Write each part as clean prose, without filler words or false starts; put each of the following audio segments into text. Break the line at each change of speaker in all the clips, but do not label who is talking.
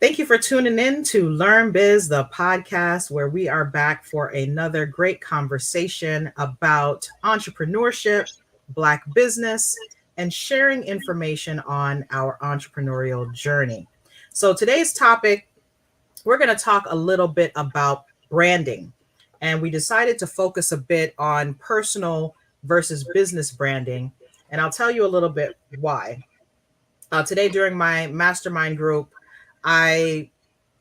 Thank you for tuning in to LearnBiz The Podcast, where we are back for another great conversation about entrepreneurship, Black business, and sharing information on our entrepreneurial journey. So today's topic, we're going to talk a little bit about branding. And we decided to focus a bit on personal versus business branding. And I'll tell you a little bit why. Today, during my mastermind group, I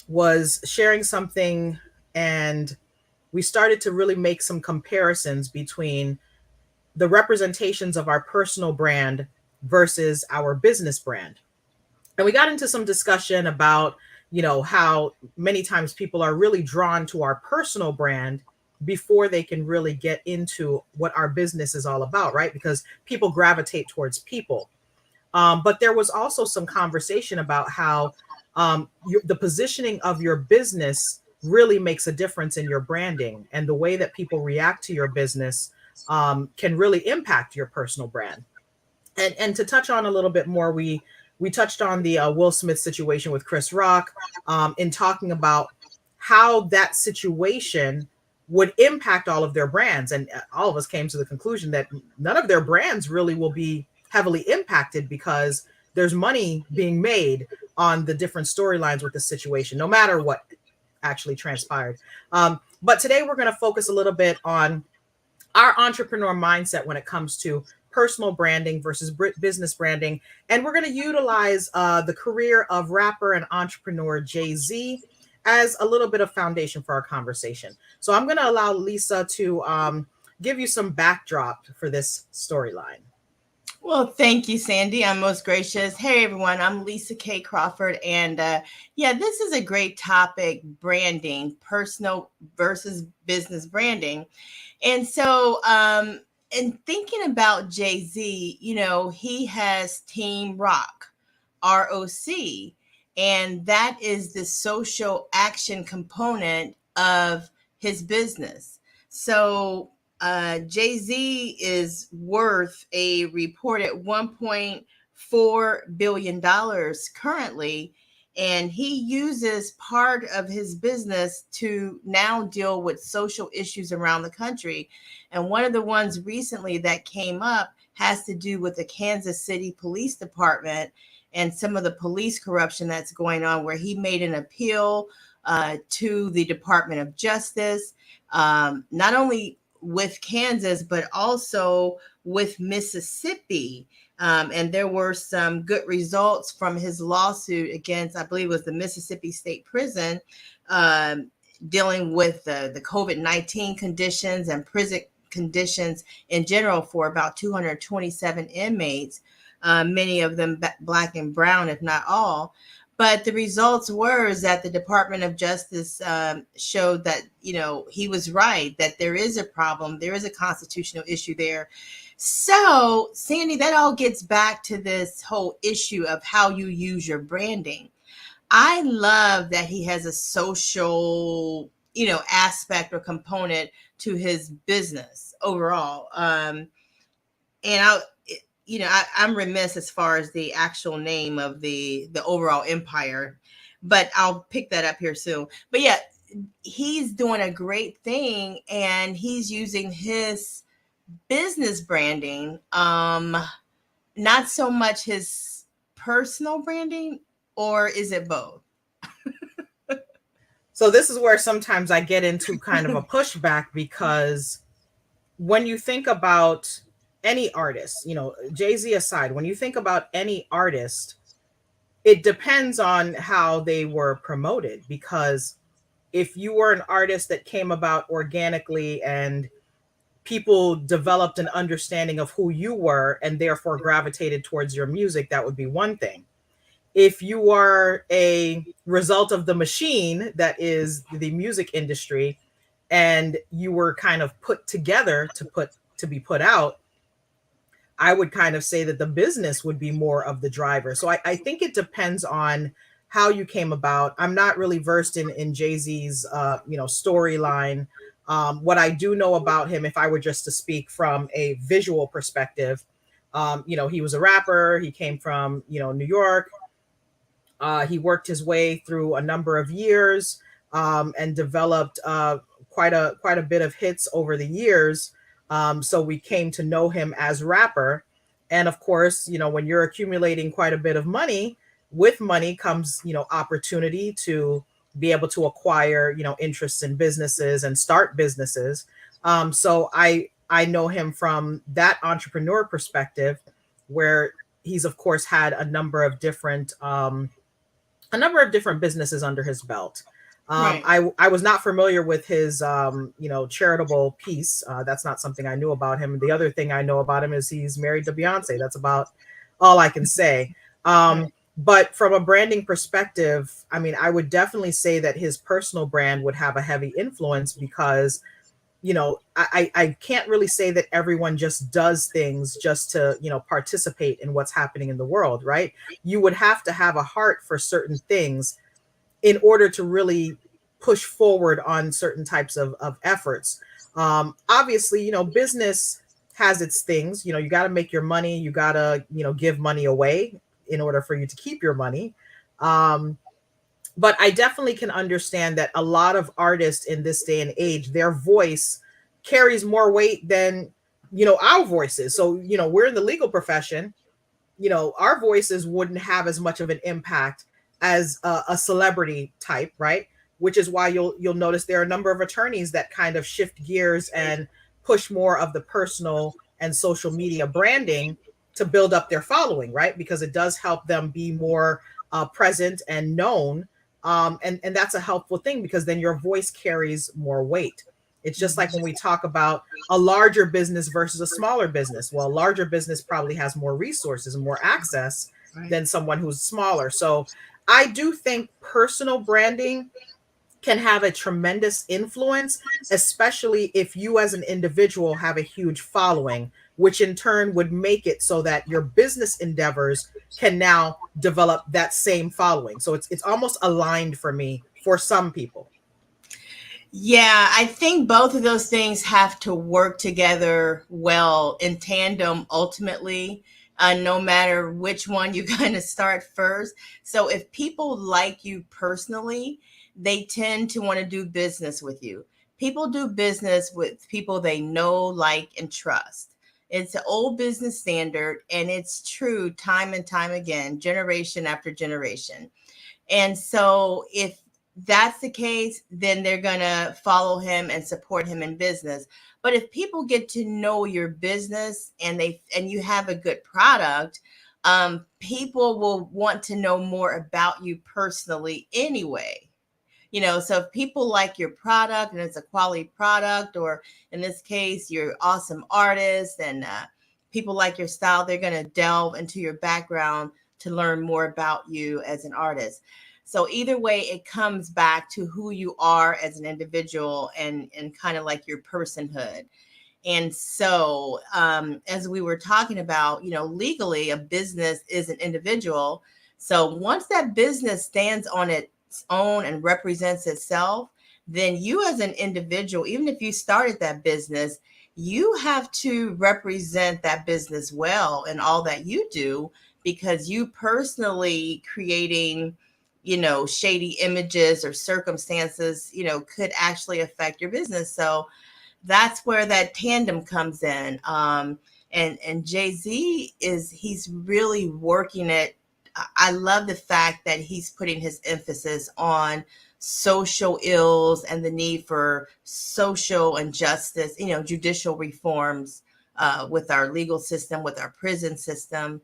was sharing something and we started to really make some comparisons between the representations of our personal brand versus our business brand. And we got into some discussion about, how many times people are really drawn to our personal brand before they can really get into what our business is all about, right? Because people gravitate towards people. But there was also some conversation about how the positioning of your business really makes a difference in your branding, and the way that people react to your business can really impact your personal brand. And to touch on a little bit more, we touched on the Will Smith situation with Chris Rock in talking about how that situation would impact all of their brands. And all of us came to the conclusion that none of their brands really will be heavily impacted because there's money being made on the different storylines with the situation, no matter what actually transpired. But today we're going to focus a little bit on our entrepreneur mindset when it comes to personal branding versus business branding. And we're going to utilize the career of rapper and entrepreneur Jay-Z as a little bit of foundation for our conversation. So I'm going to allow Lisa to give you some backdrop for this storyline.
Well, thank you, Sandy. I'm most gracious. Hey, everyone. I'm Lisa K. Crawford. And this is a great topic, branding, personal versus business branding. And so in thinking about Jay-Z, he has Team Rock, ROC, and that is the social action component of his business. So Jay-Z is worth a reported $1.4 billion currently, and he uses part of his business to now deal with social issues around the country. And one of the ones recently that came up has to do with the Kansas City Police Department and some of the police corruption that's going on, where he made an appeal to the Department of Justice, not only with Kansas, but also with Mississippi. And there were some good results from his lawsuit against, I believe it was the Mississippi State Prison, dealing with the COVID-19 conditions and prison conditions in general for about 227 inmates, many of them Black and brown, if not all. But the results were that the Department of Justice showed that, he was right, that there is a problem. There is a constitutional issue there. So, Sandy, that all gets back to this whole issue of how you use your branding. I love that he has a social, aspect or component to his business overall. And I'm remiss as far as the actual name of the overall empire, but I'll pick that up here soon. But yeah, he's doing a great thing, and he's using his business branding, not so much his personal branding, or is it both?
So this is where sometimes I get into kind of a pushback, because when you think about any artist, Jay-Z aside, when you think about any artist, it depends on how they were promoted. Because if you were an artist that came about organically and people developed an understanding of who you were and therefore gravitated towards your music, that would be one thing. If you are a result of the machine that is the music industry, and you were kind of put together to be put out, I would kind of say that the business would be more of the driver. So I think it depends on how you came about. I'm not really versed in Jay-Z's storyline. What I do know about him, if I were just to speak from a visual perspective, he was a rapper. He came from New York. He worked his way through a number of years, and developed quite a bit of hits over the years. So we came to know him as rapper. And of course, when you're accumulating quite a bit of money, with money comes, opportunity to be able to acquire, interests in businesses and start businesses. So I know him from that entrepreneur perspective, where he's of course had a number of different businesses under his belt.
Right.
I was not familiar with his charitable piece. That's not something I knew about him. The other thing I know about him is he's married to Beyonce. That's about all I can say.
Right.
But from a branding perspective, I mean, I would definitely say that his personal brand would have a heavy influence, because I can't really say that everyone just does things just to, participate in what's happening in the world, right? You would have to have a heart for certain things in order to really push forward on certain types of efforts. Obviously, business has its things. You got to make your money. You got to, give money away in order for you to keep your money. But I definitely can understand that a lot of artists in this day and age, their voice carries more weight than, our voices. So, we're in the legal profession, our voices wouldn't have as much of an impact as a celebrity type, right? Which is why you'll notice there are a number of attorneys that kind of shift gears and push more of the personal and social media branding to build up their following, right? Because it does help them be more present and known. And that's a helpful thing, because then your voice carries more weight. It's just like when we talk about a larger business versus a smaller business. Well, a larger business probably has more resources and more access than someone who's smaller. So I do think personal branding can have a tremendous influence, especially if you as an individual have a huge following, which in turn would make it so that your business endeavors can now develop that same following. So it's almost aligned for me for some people.
Yeah, I think both of those things have to work together well in tandem ultimately, no matter which one you kind of start first. So if people like you personally, they tend to want to do business with you. People do business with people they know, like, and trust. It's an old business standard, and it's true time and time again, generation after generation. And so if that's the case, then they're going to follow him and support him in business. But if people get to know your business and you have a good product, people will want to know more about you personally anyway. So if people like your product and it's a quality product, or in this case, you're an awesome artist and people like your style, they're going to delve into your background to learn more about you as an artist. So either way, it comes back to who you are as an individual and kind of like your personhood. And so as we were talking about, legally, a business is an individual. So once that business stands on its own and represents itself, then you as an individual, even if you started that business, you have to represent that business well in all that you do, because you personally creating shady images or circumstances, could actually affect your business. So that's where that tandem comes in. And Jay-Z he's really working it. I love the fact that he's putting his emphasis on social ills and the need for social injustice, judicial reforms with our legal system, with our prison system.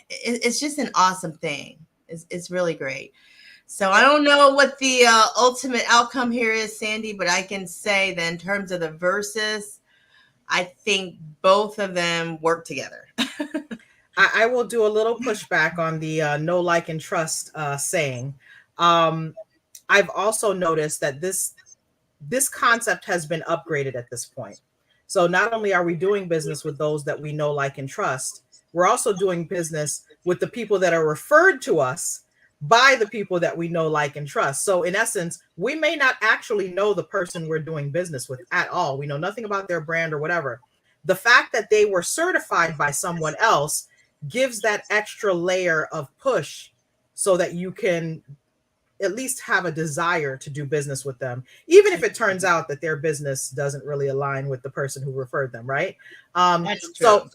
It's just an awesome thing. It's really great. So I don't know what the ultimate outcome here is, Sandy, but I can say that in terms of the verses, I think both of them work together.
I will do a little pushback on the know, like, and trust saying. I've also noticed that this concept has been upgraded at this point. So not only are we doing business with those that we know, like, and trust, we're also doing business with the people that are referred to us by the people that we know, like, and trust. So in essence, we may not actually know the person we're doing business with at all. We know nothing about their brand or whatever. The fact that they were certified by someone else gives that extra layer of push so that you can at least have a desire to do business with them, even if it turns out that their business doesn't really align with the person who referred them, right?
That's true.
So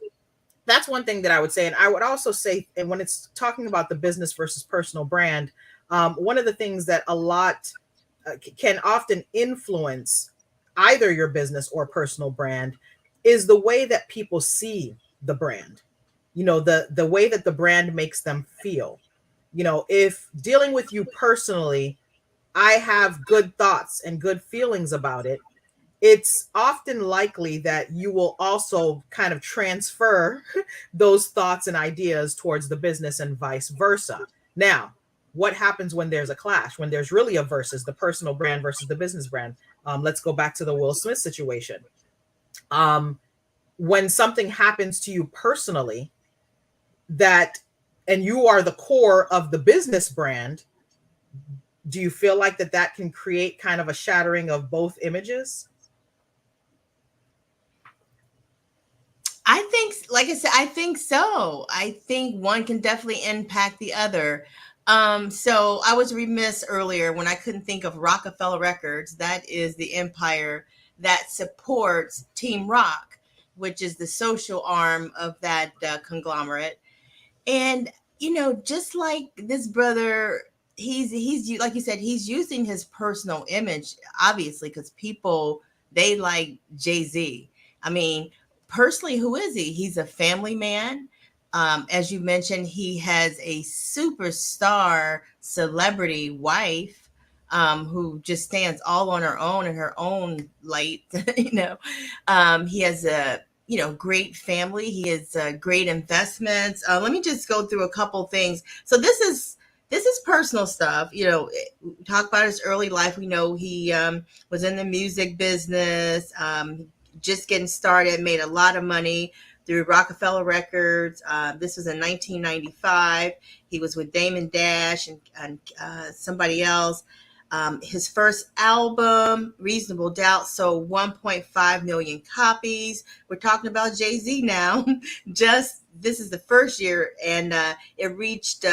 that's one thing that I would say. And I would also say, and when it's talking about the business versus personal brand, one of the things that a lot can often influence either your business or personal brand is the way that people see the brand. You know, the way that the brand makes them feel. You know, if dealing with you personally, I have good thoughts and good feelings about it, it's often likely that you will also kind of transfer those thoughts and ideas towards the business and vice versa. Now, what happens when there's a clash, when there's really a versus, the personal brand versus the business brand? Let's go back to the Will Smith situation. When something happens to you personally, and you are the core of the business brand, do you feel like that can create kind of a shattering of both images?
I think, like I said, I think so. I think one can definitely impact the other. So I was remiss earlier when I couldn't think of Rockefeller Records. That is the empire that supports Team Rock, which is the social arm of that conglomerate. And, you know, just like this brother, he's like you said, he's using his personal image, obviously, because people, they like Jay-Z. I mean, personally, who is he? He's a family man. As you mentioned, he has a superstar celebrity wife who just stands all on her own in her own light. You know, he has a great family. He has great investments. Let me just go through a couple things. So this is personal stuff. You know, we talk about his early life. We know he was in the music business. Just getting started, made a lot of money through Rockefeller Records. This was in 1995. He was with Damon Dash and somebody else. His first album, Reasonable Doubt, sold 1.5 million copies. We're talking about Jay-Z now. This is the first year, and it reached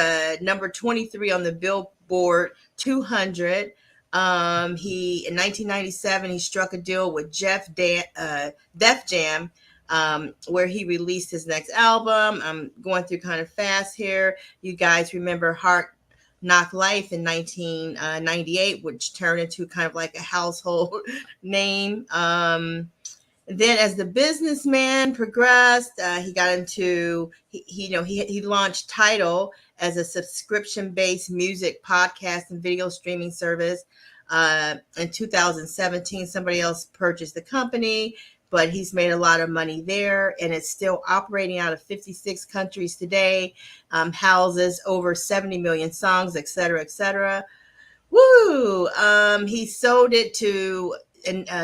number 23 on the Billboard 200. In 1997, he struck a deal with Def Jam, where he released his next album. I'm going through kind of fast here. You guys remember Hard Knock Life in 1998, which turned into kind of like a household name. Then as the businessman progressed, he got into, he launched Tidal as a subscription-based music podcast and video streaming service. In 2017, somebody else purchased the company, but he's made a lot of money there, and it's still operating out of 56 countries today, houses over 70 million songs, et cetera, et cetera. Woo! He sold it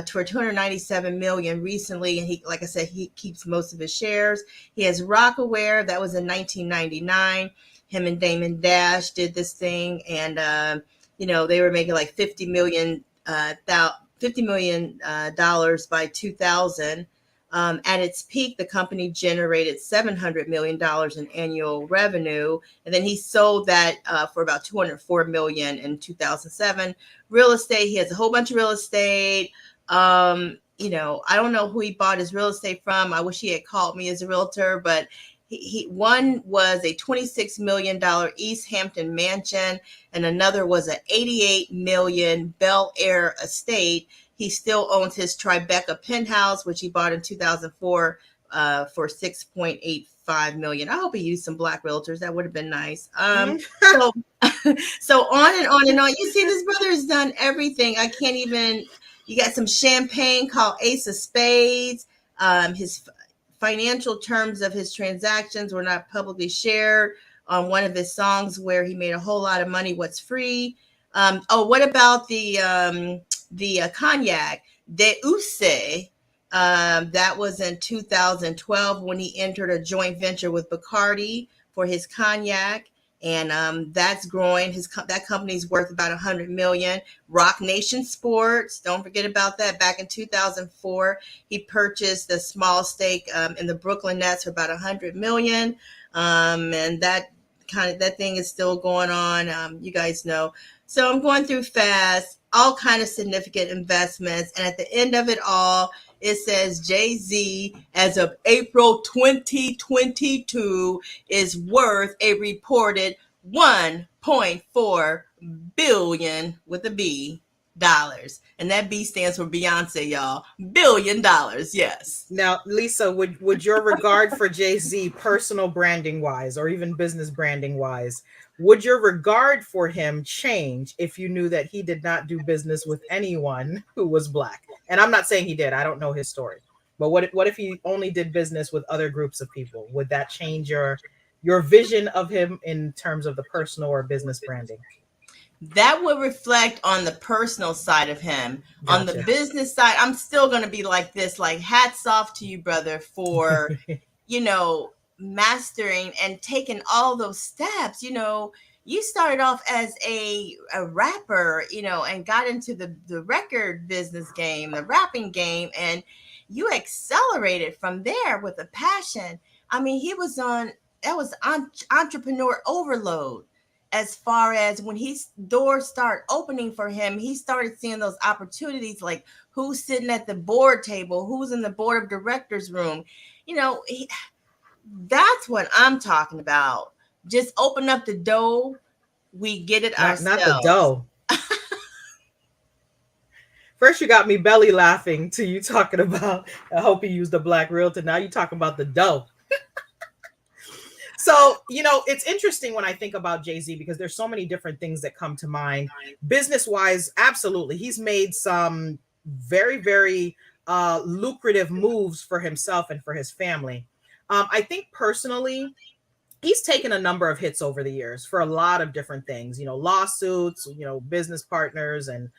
for 297 million recently, and he, like I said, he keeps most of his shares. He has Rockaware, that was in 1999. Him and Damon Dash did this thing, and they were making like $50 million by 2000. At its peak, the company generated $700 million in annual revenue. And then he sold that for about $204 million in 2007. Real estate, he has a whole bunch of real estate. I don't know who he bought his real estate from. I wish he had called me as a realtor, but one was a $26 million East Hampton mansion, and another was an $88 million Bel Air estate. He still owns his Tribeca penthouse, which he bought in 2004 for $6.85 million. I hope he used some black realtors. That would have been nice. So on and on and on. You see, this brother has done everything. I can't even. You got some champagne called Ace of Spades. His financial terms of his transactions were not publicly shared on one of his songs where he made a whole lot of money. What's free? What about the cognac, De Usse? That was in 2012 when he entered a joint venture with Bacardi for his cognac. And that's growing. That company's worth about 100 million. Rock Nation Sports, don't forget about that. Back in 2004, he purchased a small stake in the Brooklyn Nets for about 100 million. And that thing is still going on. You guys know. So I'm going through fast, all kind of significant investments, and at the end of it all, it says Jay-Z, as of April 2022, is worth a reported 1.4 billion with a B dollars, and that B stands for Beyonce, y'all. $1 billion, yes.
Now, Lisa, would your regard for Jay-Z, personal branding wise, or even business branding wise, would your regard for him change if you knew that he did not do business with anyone who was Black? And I'm not saying he did. I don't know his story. But what if he only did business with other groups of people? Would that change your vision of him in terms of the personal or business branding?
That would reflect on the personal side of him. Gotcha. On the business side, I'm still going to be like this, like, hats off to you, brother, for, mastering and taking all those steps. You started off as a rapper, and got into the record business game, the rapping game, and you accelerated from there with a passion. I mean, that was entrepreneur overload. As far as when doors start opening for him, he started seeing those opportunities, like who's sitting at the board table, who's in the board of directors room. That's what I'm talking about. Just open up the dough. We get it ourselves.
Not the dough. First, you got me belly laughing to you talking about, I hope you used the Black realtor. Now you talking about the dough. So, it's interesting when I think about Jay-Z because there's so many different things that come to mind. Business-wise, absolutely. He's made some very, very lucrative moves for himself and for his family. I think personally, he's taken a number of hits over the years for a lot of different things, lawsuits, business partners and,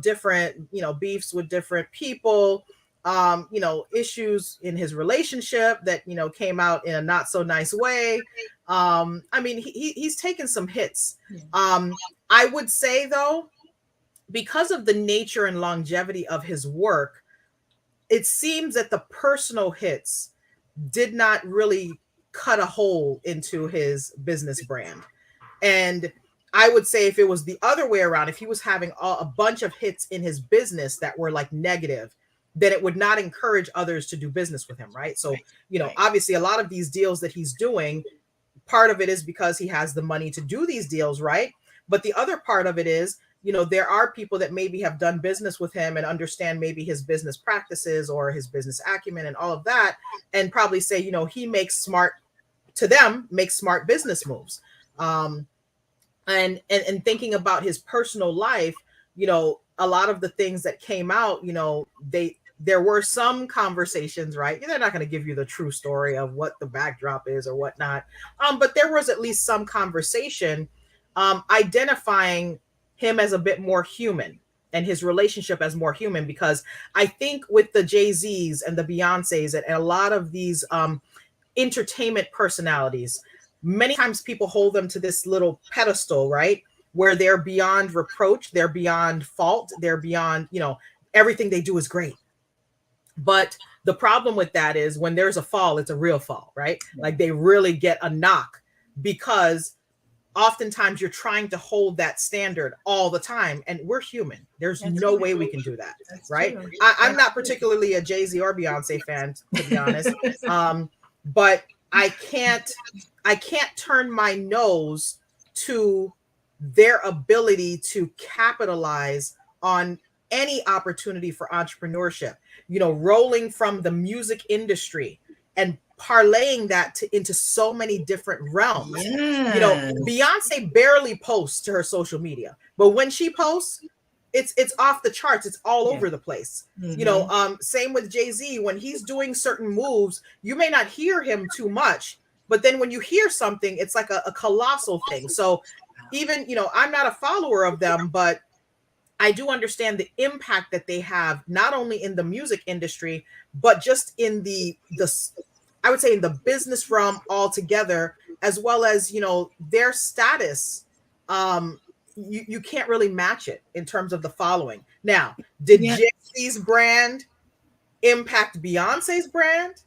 different, beefs with different people. Issues in his relationship that, came out in a not so nice way. I mean, he's taken some hits. I would say, though, because of the nature and longevity of his work, it seems that the personal hits did not really cut a hole into his business brand. And I would say if it was the other way around, if he was having a bunch of hits in his business that were like negative, then it would not encourage others to do business with him, right? So, obviously a lot of these deals that he's doing, part of it is because he has the money to do these deals, right? But the other part of it is, there are people that maybe have done business with him and understand maybe his business practices or his business acumen and all of that, and probably say, he makes smart business moves. And thinking about his personal life, a lot of the things that came out, there were some conversations, right? They're not going to give you the true story of what the backdrop is or whatnot. But there was at least some conversation identifying him as a bit more human and his relationship as more human, because I think with the Jay-Z's and the Beyoncé's and a lot of these entertainment personalities, many times people hold them to this little pedestal, right? Where they're beyond reproach, they're beyond fault, they're beyond, everything they do is great. But the problem with that is when there's a fall, it's a real fall, right? Like they really get a knock because oftentimes you're trying to hold that standard all the time. And we're human. There's no way we can do that, right? I'm not particularly a Jay-Z or Beyonce fan, to be honest. But I can't turn my nose to their ability to capitalize on any opportunity for entrepreneurship, rolling from the music industry and parlaying that into so many different realms. Yes. Beyonce barely posts to her social media, but when she posts, it's off the charts. It's all over the place. Mm-hmm. Same with Jay-Z. When he's doing certain moves, you may not hear him too much, but then when you hear something, it's like a colossal thing. So even, I'm not a follower of them, but I do understand the impact that they have, not only in the music industry, but just in I would say in the business realm altogether, as well as, their status. You can't really match it in terms of the following. Now, did Jay-Z's brand impact Beyonce's brand?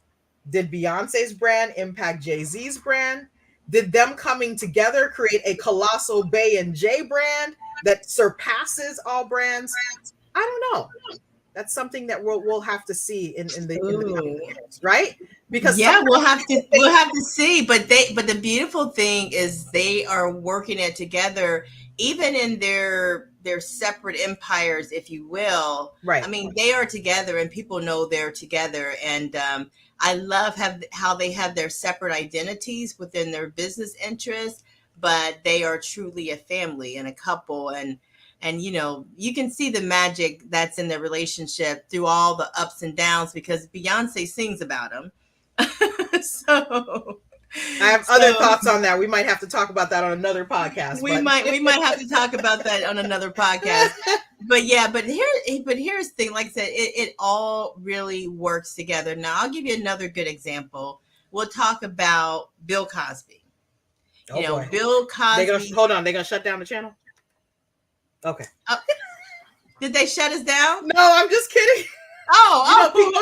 Did Beyonce's brand impact Jay-Z's brand? Did them coming together create a colossal Bey and J brand that surpasses all brands? I don't know. That's something that we'll have to see in the coming years, right? Because
we'll have to see. But the beautiful thing is they are working it together, even in their separate empires, if you will.
Right.
I mean, they are together, and people know they're together. And I love how they have their separate identities within their business interests, but they are truly a family and a couple. And you can see the magic that's in their relationship through all the ups and downs, because Beyonce sings about them. So
I have other thoughts on that. We might have to talk about that on another podcast.
We might have to talk about that on another podcast. But here's the thing. Like I said, it all really works together. Now I'll give you another good example. We'll talk about Bill Cosby.
Boy.
Bill Cosby.
Hold on, they're gonna shut down the channel. Okay.
Did they shut us down?
No, I'm just kidding.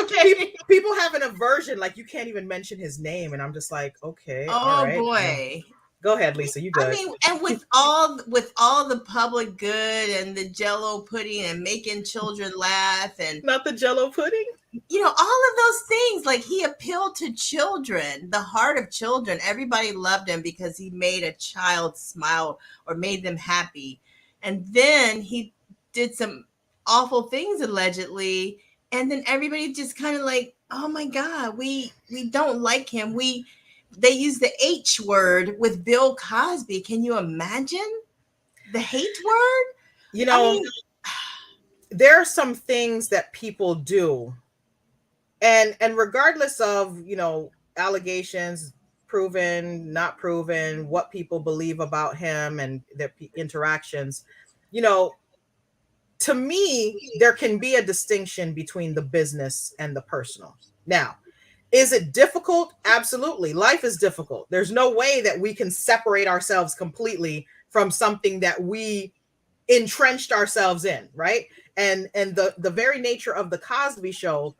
Okay.
People have an aversion, like you can't even mention his name, and I'm just like, okay.
All right. Boy.
Go ahead, Lisa. You good?
I mean, and with all the public good and the Jell-O pudding and making children laugh, and
not the Jell-O pudding.
All of those things, like he appealed to children, the heart of children. Everybody loved him because he made a child smile or made them happy. And then he did some awful things allegedly. And then everybody just kind of like, oh my God, we don't like him. They use the H word with Bill Cosby. Can you imagine the hate word?
There are some things that people do. And regardless of, allegations, proven, not proven, what people believe about him and their interactions, to me, there can be a distinction between the business and the personal. Now, is it difficult? Absolutely. Life is difficult. There's no way that we can separate ourselves completely from something that we entrenched ourselves in, right? And the very nature of the Cosby Show,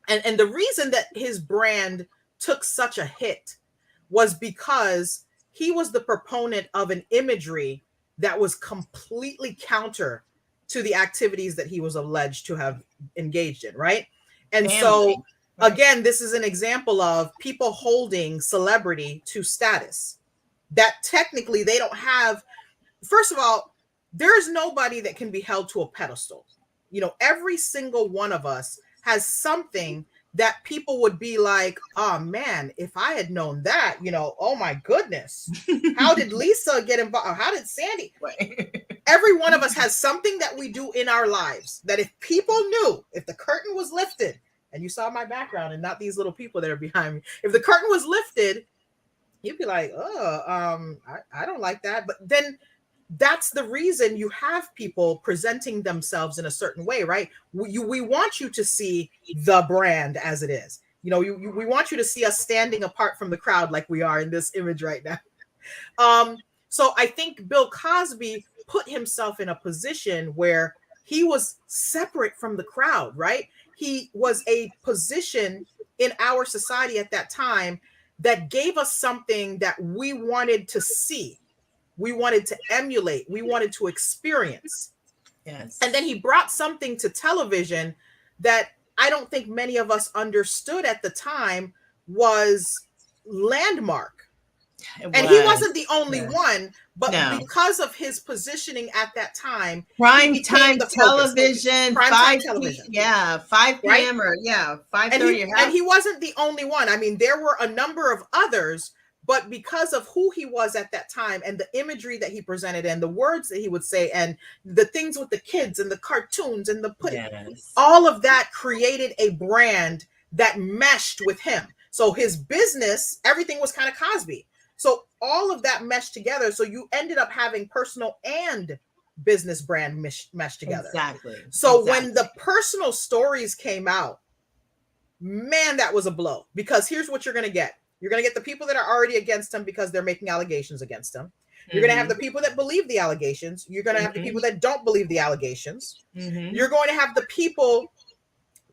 and the reason that his brand took such a hit was because he was the proponent of an imagery that was completely counter to the activities that he was alleged to have engaged in, right? And so, again, this is an example of people holding celebrity to status that technically they don't have. First of all, there is nobody that can be held to a pedestal. Every single one of us has something that people would be like, oh man, if I had known that, oh my goodness, how did Lisa get involved? How did Sandy? Every one of us has something that we do in our lives that if people knew, if the curtain was lifted, and you saw my background and not these little people that are behind me, if the curtain was lifted, you'd be like, I don't like that. But then that's the reason you have people presenting themselves in a certain way, right? We want you to see the brand as it is. We want you to see us standing apart from the crowd like we are in this image right now. So I think Bill Cosby put himself in a position where he was separate from the crowd, right? He was a position in our society at that time that gave us something that we wanted to see. We wanted to emulate. We wanted to experience.
Yes.
And then he brought something to television that I don't think many of us understood at the time was landmark. And he wasn't the only one, but because of his positioning at that time,
prime time television, 5
television.
5 p.m. or 5:30.
And he wasn't the only one. I mean, there were a number of others, but because of who he was at that time and the imagery that he presented and the words that he would say and the things with the kids and the cartoons and the pudding, all of that created a brand that meshed with him. So his business, everything was kind of Cosby. So all of that meshed together. So you ended up having personal and business brand meshed together.
Exactly.
So when the personal stories came out, man, that was a blow, because here's what you're going to get. You're going to get the people that are already against him because they're making allegations against him. You're going to have the people that believe the allegations. You're going to have the people that don't believe the allegations. You're going to have the people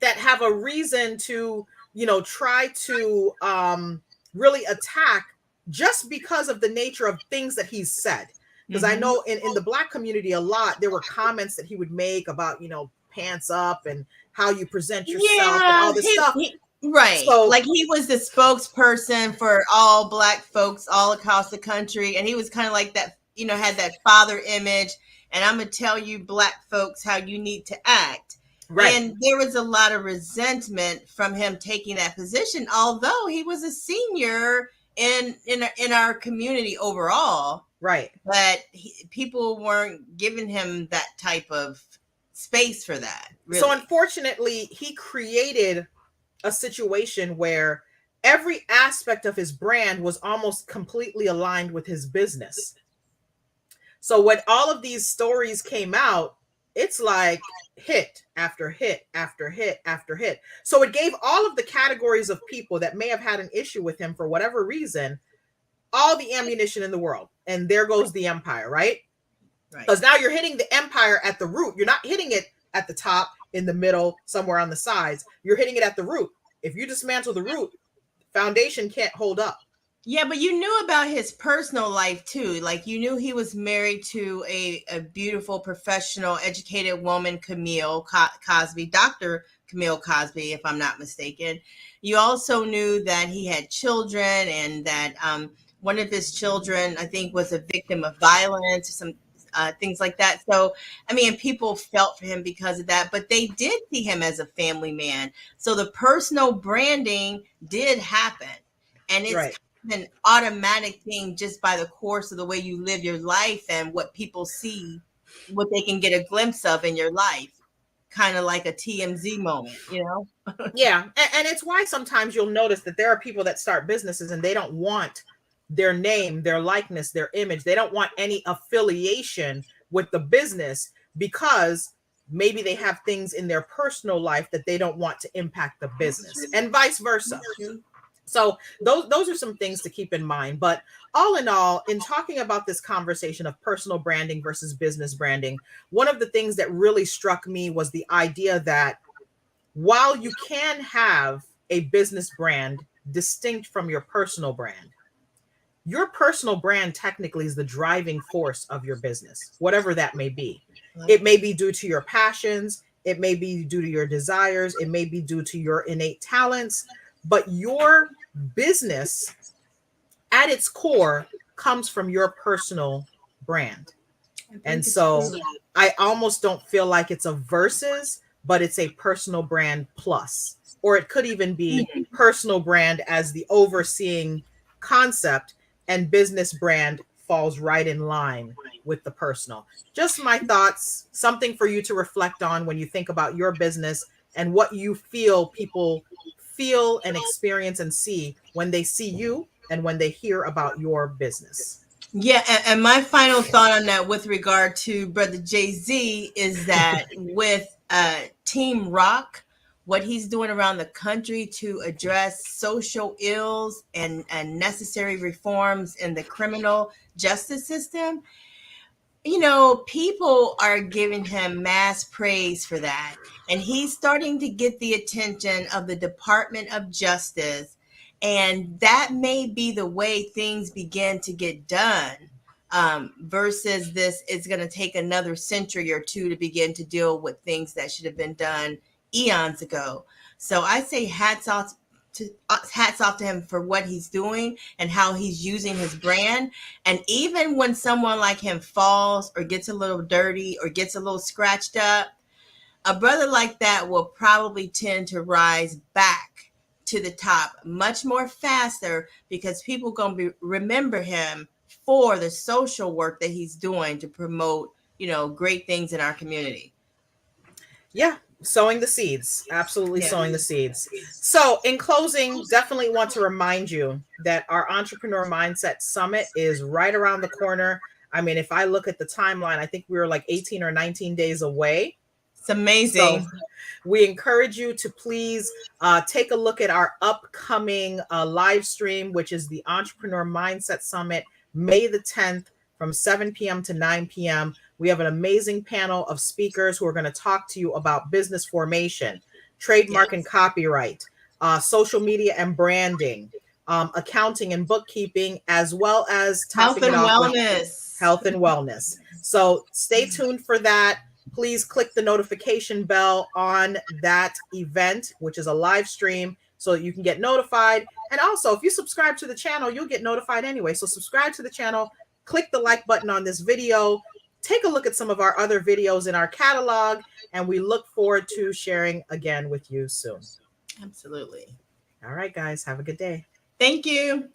that have a reason to try to really attack just because of the nature of things that he's said. Because I know in the Black community a lot, there were comments that he would make about, pants up and how you present yourself and all this stuff.
Right.
So,
like he was the spokesperson for all Black folks all across the country. And he was kind of like that, had that father image. And I'm going to tell you Black folks how you need to act. Right. And there was a lot of resentment from him taking that position, although he was a senior in our community overall.
Right.
But people weren't giving him that type of space for that. Really.
So unfortunately, he created a situation where every aspect of his brand was almost completely aligned with his business. So when all of these stories came out, it's like hit after hit after hit after hit. So it gave all of the categories of people that may have had an issue with him for whatever reason, all the ammunition in the world. And there goes the empire, right? Because now you're hitting the empire at the root. You're not hitting it at the top, in the middle, somewhere on the sides. You're hitting it at the root. If you dismantle the root, foundation can't hold up.
Yeah, but you knew about his personal life too. Like you knew he was married to a beautiful, professional, educated woman, Camille Cosby, Dr. Camille Cosby, if I'm not mistaken. You also knew that he had children and that one of his children, I think, was a victim of violence, some things like that. So, I mean, people felt for him because of that, but they did see him as a family man. So the personal branding did happen. And it's an automatic thing just by the course of the way you live your life and what people see, what they can get a glimpse of in your life. Kind of like a TMZ moment,
Yeah. And it's why sometimes you'll notice that there are people that start businesses and they don't want their name, their likeness, their image. They don't want any affiliation with the business because maybe they have things in their personal life that they don't want to impact the business, and vice versa. So those are some things to keep in mind. But all in all, in talking about this conversation of personal branding versus business branding, one of the things that really struck me was the idea that while you can have a business brand distinct from your personal brand, your personal brand technically is the driving force of your business, whatever that may be. It may be due to your passions. It may be due to your desires. It may be due to your innate talents. But your business at its core comes from your personal brand. And so I almost don't feel like it's a versus, but it's a personal brand plus. Or it could even be personal brand as the overseeing concept, and business brand falls right in line with the personal. Just my thoughts, something for you to reflect on when you think about your business and what you feel people feel and experience and see when they see you and when they hear about your business.
Yeah, and my final thought on that with regard to Brother Jay-Z is that with Team Rock, what he's doing around the country to address social ills and necessary reforms in the criminal justice system, people are giving him mass praise for that. And he's starting to get the attention of the Department of Justice. And that may be the way things begin to get done versus this is going to take another century or two to begin to deal with things that should have been done eons ago. So I say hats off to him for what he's doing and how he's using his brand. And even when someone like him falls or gets a little dirty or gets a little scratched up, a brother like that will probably tend to rise back to the top much more faster because people going to remember him for the social work that he's doing to promote, great things in our community.
Yeah. Sowing the seeds. Absolutely sowing the seeds. So in closing, definitely want to remind you that our Entrepreneur Mindset Summit is right around the corner. I mean, if I look at the timeline, I think we were like 18 or 19 days away.
It's amazing.
So we encourage you to please take a look at our upcoming live stream, which is the Entrepreneur Mindset Summit, May the 10th from 7 p.m. to 9 p.m. We have an amazing panel of speakers who are going to talk to you about business formation, trademark and copyright, social media and branding, accounting and bookkeeping, as well as
Health
topping it
and
off with
wellness.
health and wellness. So stay tuned for that. Please click the notification bell on that event, which is a live stream, so that you can get notified. And also, if you subscribe to the channel, you'll get notified anyway. So subscribe to the channel, click the like button on this video, take a look at some of our other videos in our catalog, and we look forward to sharing again with you soon.
Absolutely.
All right, guys, have a good day.
Thank you.